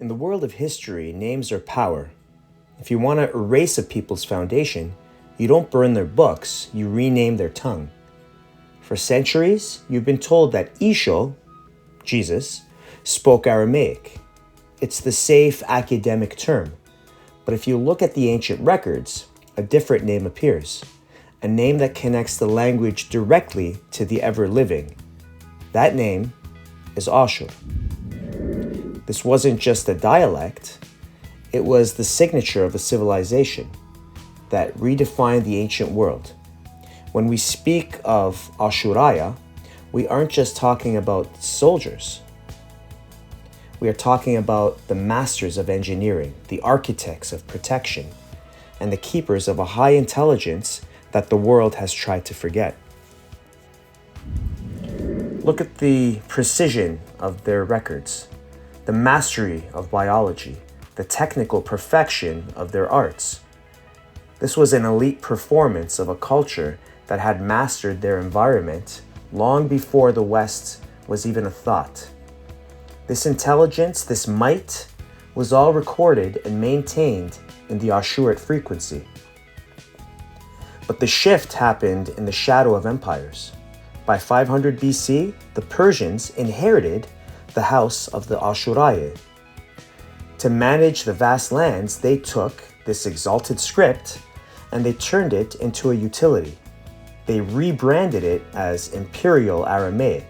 In the world of history, names are power. If you want to erase a people's foundation, you don't burn their books, you rename their tongue. For centuries, you've been told that Isho, Jesus, spoke Aramaic. It's the safe academic term. But if you look at the ancient records, a different name appears. A name that connects the language directly to the ever-living. That name is Ashur. This wasn't just a dialect, it was the signature of a civilization that redefined the ancient world. When we speak of Ashuria, we aren't just talking about soldiers. We are talking about the masters of engineering, the architects of protection, and the keepers of a high intelligence that the world has tried to forget. Look at the precision of their records, the mastery of biology, the technical perfection of their arts. This was an elite performance of a culture that had mastered their environment long before the West was even a thought. This intelligence, this might, was all recorded and maintained in the Ashurit frequency. But the shift happened in the shadow of empires. By 500 BC, the Persians inherited the house of the Ashuriae. To manage the vast lands, they took this exalted script and they turned it into a utility. They rebranded it as Imperial Aramaic,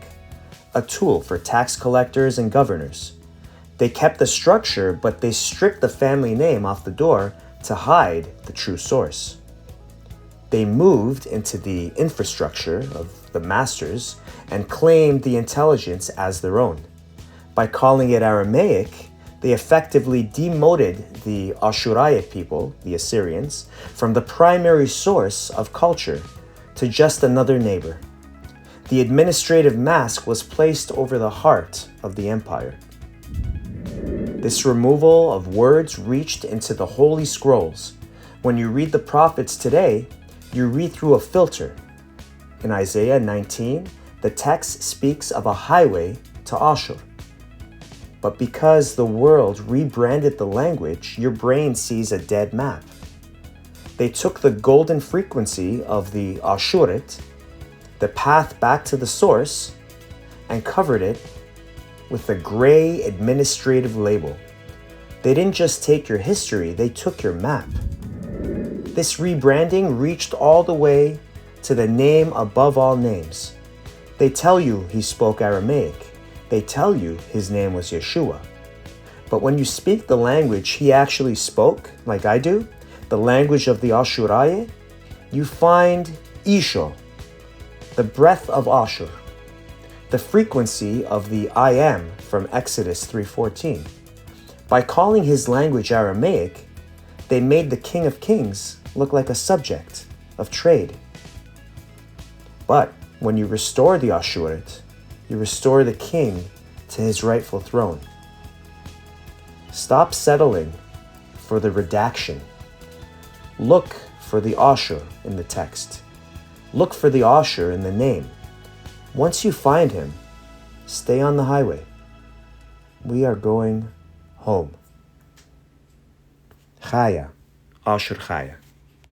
a tool for tax collectors and governors. They kept the structure, but they stripped the family name off the door to hide the true source. They moved into the infrastructure of the masters and claimed the intelligence as their own. By calling it Aramaic, they effectively demoted the Ashurian people, the Assyrians, from the primary source of culture to just another neighbor. The administrative mask was placed over the heart of the empire. This removal of words reached into the holy scrolls. When you read the prophets today, you read through a filter. In Isaiah 19, the text speaks of a highway to Ashur. But because the world rebranded the language, your brain sees a dead map. They took the golden frequency of the Ashurit, the path back to the source, and covered it with a gray administrative label. They didn't just take your history, they took your map. This rebranding reached all the way to the name above all names. They tell you he spoke Aramaic. They tell you his name was Yeshua. But when you speak the language he actually spoke, like I do, the language of the Ashuriae, you find Isho, the breath of Ashur, the frequency of the I am from Exodus 3:14. By calling his language Aramaic, they made the King of Kings look like a subject of trade. But when you restore the Ashurit, you restore the king to his rightful throne. Stop settling for the redaction. Look for the Ashur in the text. Look for the Ashur in the name. Once you find him, stay on the highway. We are going home. Chaya, Ashur Chaya.